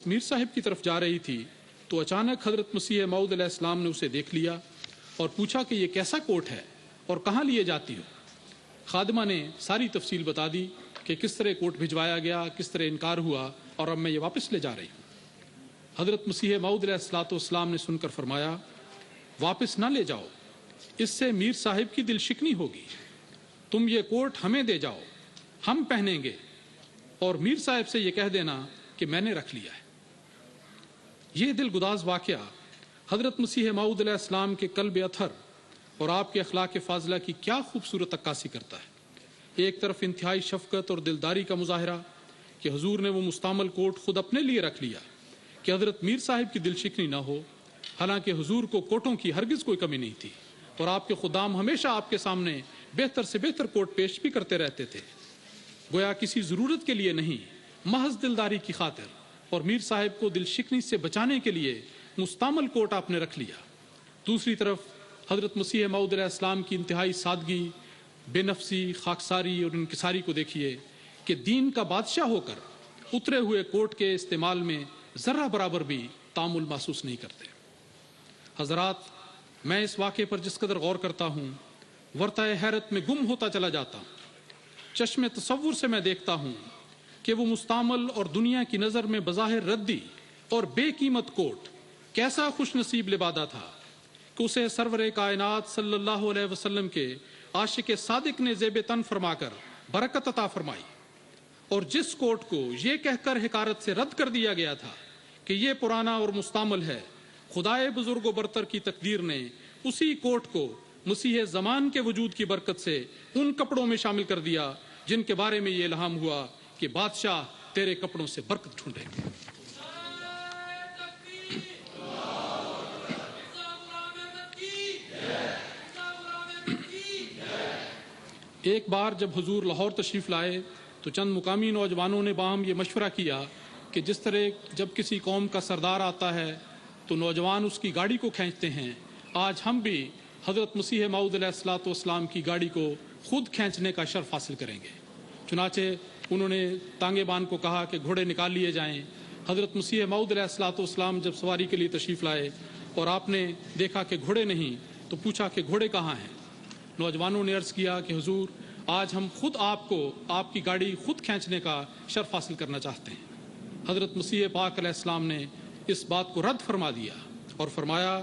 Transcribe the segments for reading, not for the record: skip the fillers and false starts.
मीर साहब की तरफ जा रही थी तो अचानक हजरत मसीह मऊद अलैहिस्सलाम ने उसे देख लिया और पूछा कि ये कैसा कोट है और कहाँ लिए जाती हो। खादिमा ने सारी तफसील बता दी कि किस तरह कोट भिजवाया गया, किस तरह इनकार हुआ और अब मैं ये वापस ले जा रही हूँ। हजरत मसीह मऊद अलैहिस्सलाम ने सुनकर फरमाया, वापस ना ले जाओ, इससे मीर साहिब की दिल शिकनी होगी। तुम ये कोट हमें दे जाओ, हम पहनेंगे और मीर साहिब से ये कह देना कि मैंने रख लिया है। ये दिल गुदाज वाक़या हजरत मसीह मऊद अलैहिस्सलाम के कल्ब अथर और आपके अखलाक फाजिला की क्या खूबसूरत अक्कासी करता है। एक तरफ इंतहाई शफकत और दिलदारी का मुजाहरा कि हुजूर ने वो मुस्तामल कोट खुद अपने लिए रख लिया कि हजरत मीर साहिब की दिल शिकनी ना हो। हालांकि हुजूर को कोटों की हरगिज कोई कमी नहीं थी और आपके खुदाम हमेशा आपके सामने बेहतर से बेहतर कोट पेश भी करते रहते थे, गोया किसी ज़रूरत के लिए नहीं, महज दिलदारी की खातिर। और मीर साहिब को दिल शिकनी से बचाने के लिए मुस्तामल कोट आपने रख लिया। दूसरी तरफ हजरत मसीह मऊद अलैहिस्सलाम की इंतहाई सादगी, बेनफसी, खाकसारी और इनकिसारी को देखिए कि दीन का बादशाह होकर उतरे हुए कोट के इस्तेमाल में जर्रा बराबर भी तामुल महसूस नहीं करते। हजरात, मैं इस वाक़े पर जिस कदर गौर करता हूँ वर्ताए हैरत में गुम होता चला जाता हूँ। चश्मे तसव्वुर से मैं देखता हूँ कि वो मुस्तामल और दुनिया की नज़र में बज़ाहिर रद्दी और बेकीमत कोट कैसा खुश नसीब लिबादा था कि उसे सरवर कायनात सल्लल्लाहु अलैहि वसल्लम के आशिक सादिक ने ज़ेब तन फरमाकर बरकत अता फरमाई। और जिस कोट को ये कहकर हिकारत से रद्द कर दिया गया था कि ये पुराना और मुस्तामल है, खुदाए बुजुर्ग व बरतर की तकदीर ने उसी कोट को मसीह ज़मान के वजूद की बरकत से उन कपड़ों में शामिल कर दिया जिनके बारे में ये इल्हाम हुआ कि बादशाह तेरे कपड़ों से बरकत ढूंढेंगे। एक बार जब हुजूर लाहौर तशरीफ लाए तो चंद मुकामी नौजवानों ने बाहम ये मशवरा किया कि जिस तरह जब किसी कौम का सरदार आता है तो नौजवान उसकी गाड़ी को खींचते हैं, आज हम भी हजरत मसीह मऊद अलैहिस्सलाम की गाड़ी को खुद खींचने का शर्फ हासिल करेंगे। चुनाचे उन्होंने तांगेबान को कहा कि घोड़े निकाल लिए जाएं। हजरत मसीह मऊद अलैहिस्सलाम जब सवारी के लिए तशरीफ लाए और आपने देखा कि घोड़े नहीं तो पूछा कि घोड़े कहाँ हैं। नौजवानों ने अर्ज़ किया कि हुजूर, आज हम खुद आपको आपकी गाड़ी खुद खींचने का शर्फ हासिल करना चाहते हैं। हजरत मसीह पाक अलैहिस्सलाम ने इस बात को रद्द फरमा दिया और फरमाया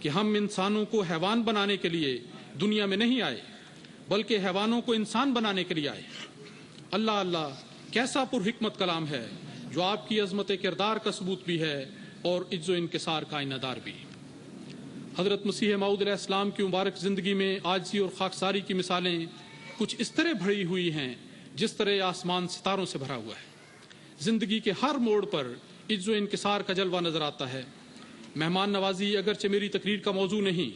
कि हम इंसानों को हैवान बनाने के लिए दुनिया में नहीं आए, बल्कि हैवानों को इंसान बनाने के लिए आए। अल्लाह अल्लाह, कैसा पुरहिकमत कलाम है जो आपकी अजमत किरदार का सबूत भी है और इज्जो इनकिसार का आइनादार भी। हजरत मसीह मऊद अलैहिस्सलाम की मुबारक ज़िंदगी में आजिज़ी और खाकसारी की मिसालें कुछ इस तरह भरी हुई हैं जिस तरह आसमान सितारों से भरा हुआ है। ज़िंदगी के हर मोड़ पर इज्जो इनकिसार का जलवा नजर आता है। मेहमान नवाजी अगरचे मेरी तकरीर का मौजू नहीं,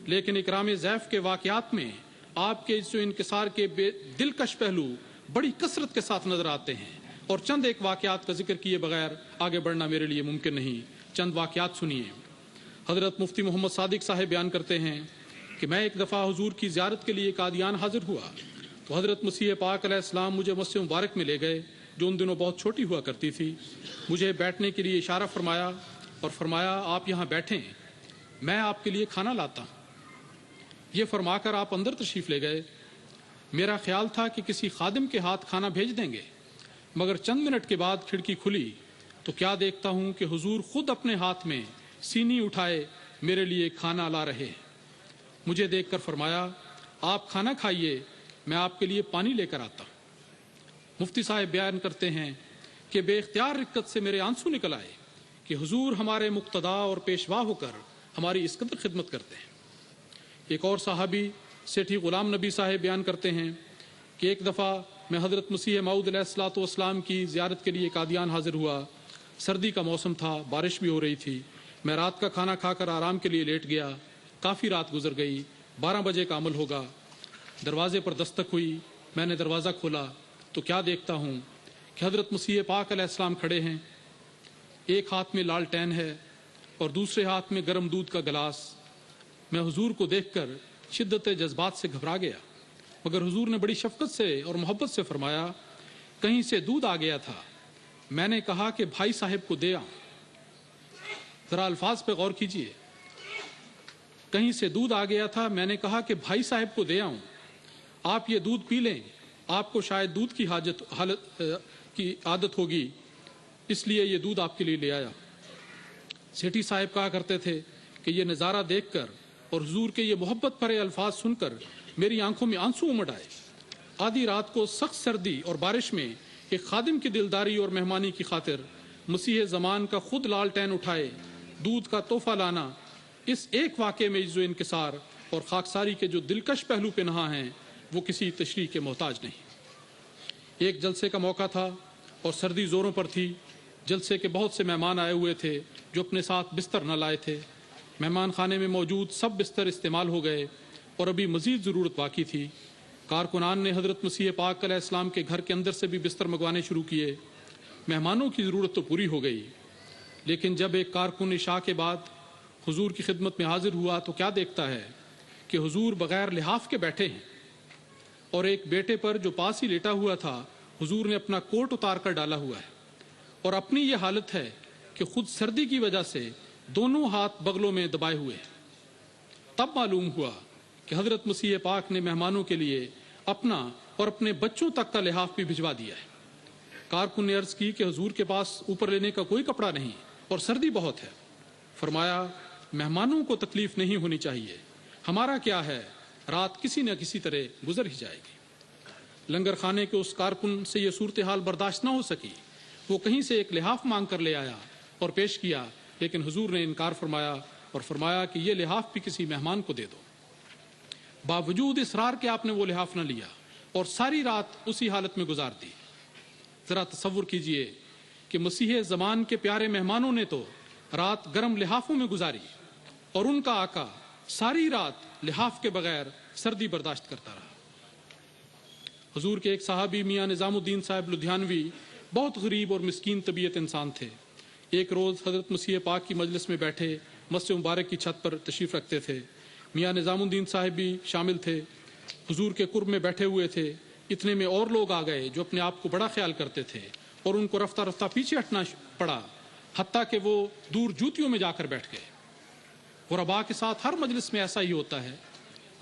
लेकिन इकराम ज़ैफ़ के वाक़यात में आपके इज्जो इनकिसार के दिलकश पहलू बड़ी कसरत के साथ नजर आते हैं। और चंद एक वाक़यात का जिक्र किए बगैर आगे बढ़ना मेरे लिए मुमकिन नहीं। चंद वाक़यात सुनिए। हजरत मुफ्ती मोहम्मद सादिक साहब बयान करते हैं कि मैं एक दफ़ा हुजूर की ज़ियारत के लिए कादियान हाजिर हुआ तो हजरत मसीह पाक अलैहिस्सलाम मुझे मस्जिद मुबारक में ले गए जो उन दिनों बहुत छोटी हुआ करती थी। मुझे बैठने के लिए इशारा फरमाया और फरमाया, आप यहाँ बैठें, मैं आपके लिए खाना लाता हूँ। ये फरमाकर आप अंदर तशरीफ़ ले गए। मेरा ख्याल था कि किसी खादिम के हाथ खाना भेज देंगे, मगर चंद मिनट के बाद खिड़की खुली तो क्या देखता हूँ कि हुजूर खुद अपने हाथ में सीनी उठाए मेरे लिए खाना ला रहे हैं। मुझे देखकर फरमाया, आप खाना खाइए, मैं आपके लिए पानी लेकर आता हूँ। मुफ्ती साहब बयान करते हैं कि बेख्तियार रिक्कत से मेरे आंसू निकल आए कि हुजूर हमारे मुक्तदा और पेशवा होकर हमारी इस कदर खिदमत करते हैं। एक और साहबी सेठी गुलाम नबी साहब बयान करते हैं कि एक दफ़ा मैं हजरत मसीह मऊद अलैहिस्सलाम की ज़ियारत के लिए कादियान हाजिर हुआ। सर्दी का मौसम था, बारिश भी हो रही थी। मैं रात का खाना खाकर आराम के लिए लेट गया। काफ़ी रात गुजर गई, 12 बजे का अमल होगा। दरवाजे पर दस्तक हुई, मैंने दरवाज़ा खोला तो क्या देखता हूँ कि हजरत मसीह पाक अलैहिस्सलाम खड़े हैं। एक हाथ में लालटेन है और दूसरे हाथ में गर्म दूध का गिलास। मैं हुजूर को देखकर शिद्दत जज्बात से घबरा गया, मगर हुजूर ने बड़ी शफकत से और मोहब्बत से फरमाया, कहीं से दूध आ गया था, میں نے کہا کہ بھائی صاحب کو دے آؤں۔ ذرا الفاظ پہ غور کیجئے، کہیں سے دودھ آ گیا تھا، میں نے کہا کہ بھائی صاحب کو دے آؤں، آپ یہ دودھ پی لیں، آپ کو شاید دودھ کی عادت ہوگی، اس لیے یہ دودھ آپ کے لیے لے آیا۔ سیٹھی صاحب کہا کرتے تھے کہ یہ نظارہ دیکھ کر اور حضور کے یہ محبت بھرے الفاظ سن کر میری آنکھوں میں آنسو امڑ آئے۔ آدھی رات کو سخت سردی اور بارش میں ایک خادم کی دلداری اور مہمانی کی خاطر مسیح زمان کا خود لالٹین اٹھائے دودھ کا تحفہ لانا، اس ایک واقعے میں عجز و انکسار اور خاکساری کے جو دلکش پہلو پہ نہا ہیں وہ کسی تشریح کے محتاج نہیں۔ ایک جلسے کا موقع تھا اور سردی زوروں پر تھی۔ جلسے کے بہت سے مہمان آئے ہوئے تھے جو اپنے ساتھ بستر نہ لائے تھے۔ مہمان خانے میں موجود سب بستر استعمال ہو گئے اور ابھی مزید ضرورت باقی تھی۔ کارکنان نے حضرت مسیح پاک علیہ السلام کے گھر کے اندر سے بھی بستر منگوانے شروع کیے۔ مہمانوں کی ضرورت تو پوری ہو گئی، لیکن جب ایک کارکن عشاء کے بعد حضور کی خدمت میں حاضر ہوا تو کیا دیکھتا ہے کہ حضور بغیر لحاف کے بیٹھے ہیں، اور ایک بیٹے پر جو پاس ہی لیٹا ہوا تھا حضور نے اپنا کوٹ اتار کر ڈالا ہوا ہے، اور اپنی یہ حالت ہے کہ خود سردی کی وجہ سے دونوں ہاتھ بغلوں میں دبائے ہوئے ہیں۔ تب معلوم ہوا کہ حضرت مسیح پاک نے مہمانوں کے لیے اپنا اور اپنے بچوں تک کا لحاف بھی بھجوا دیا ہے۔ کارکن نے عرض کی کہ حضور کے پاس اوپر لینے کا کوئی کپڑا نہیں اور سردی بہت ہے۔ فرمایا مہمانوں کو تکلیف نہیں ہونی چاہیے، ہمارا کیا ہے، رات کسی نہ کسی طرح گزر ہی جائے گی۔ لنگر خانے کے اس کارکن سے یہ صورتحال برداشت نہ ہو سکی، وہ کہیں سے ایک لحاف مانگ کر لے آیا اور پیش کیا، لیکن حضور نے انکار فرمایا اور فرمایا کہ یہ لحاف بھی کسی مہمان کو دے دو۔ باوجود اصرار کے آپ نے وہ لحاف نہ لیا اور ساری رات اسی حالت میں گزار دی۔ ذرا تصور کیجئے کہ مسیح زمان کے پیارے مہمانوں نے تو رات گرم لحافوں میں گزاری اور ان کا آقا ساری رات لحاف کے بغیر سردی برداشت کرتا رہا۔ حضور کے ایک صحابی میاں نظام الدین صاحب لدھیانوی بہت غریب اور مسکین طبیعت انسان تھے۔ ایک روز حضرت مسیح پاک کی مجلس میں بیٹھے مسجد مبارک کی چھت پر تشریف رکھتے تھے۔ میاں نظام الدین صاحب بھی شامل تھے، حضور کے قرب میں بیٹھے ہوئے تھے۔ اتنے میں اور لوگ آ گئے جو اپنے آپ کو بڑا خیال کرتے تھے اور ان کو رفتہ رفتہ پیچھے ہٹنا پڑا، حتیٰ کہ وہ دور جوتیوں میں جا کر بیٹھ گئے۔ غرباء کے ساتھ ہر مجلس میں ایسا ہی ہوتا ہے۔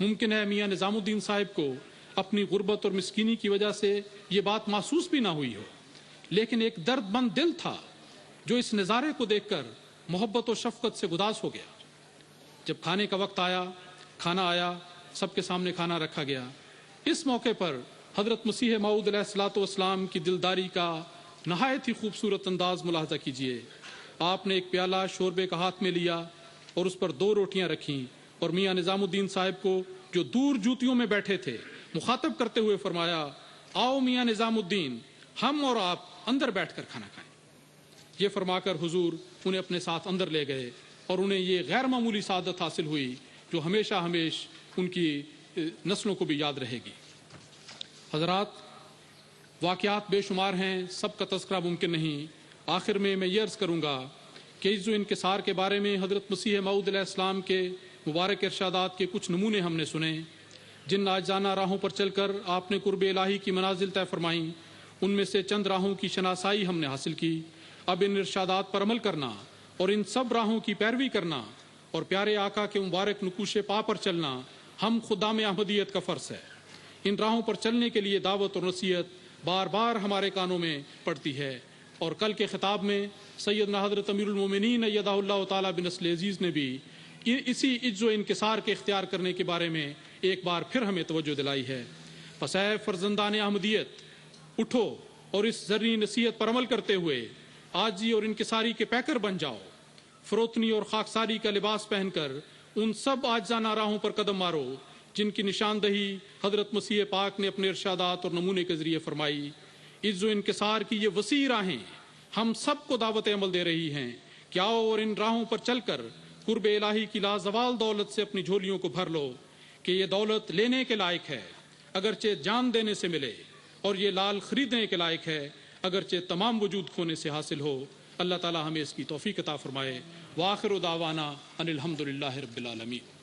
ممکن ہے میاں نظام الدین صاحب کو اپنی غربت اور مسکینی کی وجہ سے یہ بات محسوس بھی نہ ہوئی ہو، لیکن ایک درد مند دل تھا جو اس نظارے کو دیکھ کر محبت و شفقت سے گداز ہو گیا۔ جب کھانے کا وقت آیا، کھانا آیا، سب کے سامنے کھانا رکھا گیا۔ اس موقع پر حضرت مسیح موعود علیہ الصلوۃ والسلام کی دلداری کا نہایت ہی خوبصورت انداز ملاحظہ کیجیے۔ آپ نے ایک پیالہ شوربے کا ہاتھ میں لیا اور اس پر 2 روٹیاں رکھیں اور میاں نظام الدین صاحب کو جو دور جوتیوں میں بیٹھے تھے مخاطب کرتے ہوئے فرمایا، آؤ میاں نظام الدین، ہم اور آپ اندر بیٹھ کر کھانا کھائیں۔ یہ فرما کر حضور انہیں اپنے ساتھ اندر لے گئے اور انہیں یہ غیر معمولی سعادت حاصل ہوئی جو ہمیشہ ان کی نسلوں کو بھی یاد رہے گی۔ حضرات، واقعات بے شمار ہیں، سب کا تذکرہ ممکن نہیں۔ آخر میں یہ عرض کروں گا کہ عز و انکسار کے بارے میں حضرت مسیح موعود علیہ السلام کے مبارک ارشادات کے کچھ نمونے ہم نے سنے۔ جن عاجزانہ راہوں پر چل کر آپ نے قرب الہی کی منازل طے فرمائیں، ان میں سے چند راہوں کی شناسائی ہم نے حاصل کی۔ اب ان ارشادات پر عمل کرنا اور ان سب راہوں کی پیروی کرنا اور پیارے آقا کے مبارک نقوش پا پر چلنا ہم خدام احمدیت کا فرض ہے۔ ان راہوں پر چلنے کے لیے دعوت اور نصیحت بار بار ہمارے کانوں میں پڑتی ہے، اور کل کے خطاب میں سیدنا حضرت امیر المومنین ایدہ اللہ تعالیٰ بنصل عزیز نے بھی اسی عجز و انکسار کے اختیار کرنے کے بارے میں ایک بار پھر ہمیں توجہ دلائی ہے۔ پس اے فرزندان احمدیت، اٹھو اور اس ذرنی نصیحت پر عمل کرتے ہوئے عاجزی اور انکساری کے پیکر بن جاؤ۔ فروتنی اور خاکساری کا لباس پہن کر ان سب عاجزانہ راہوں پر قدم مارو جن کی نشاندہی حضرت مسیح پاک نے اپنے ارشادات اور نمونے کے ذریعے فرمائی۔ عز و انکسار کی یہ وسیع راہیں ہم سب کو دعوت عمل دے رہی ہیں کہ آؤ اور ان راہوں پر چل کر قرب الہی کی لازوال دولت سے اپنی جھولیوں کو بھر لو کہ یہ دولت لینے کے لائق ہے اگرچہ جان دینے سے ملے، اور یہ لال خریدنے کے لائق ہے اگرچہ تمام وجود کھونے سے حاصل ہو۔ اللہ تعالی ہمیں اس کی توفیق عطا فرمائے۔ وآخر دعوانا ان الحمد للہ رب العالمین۔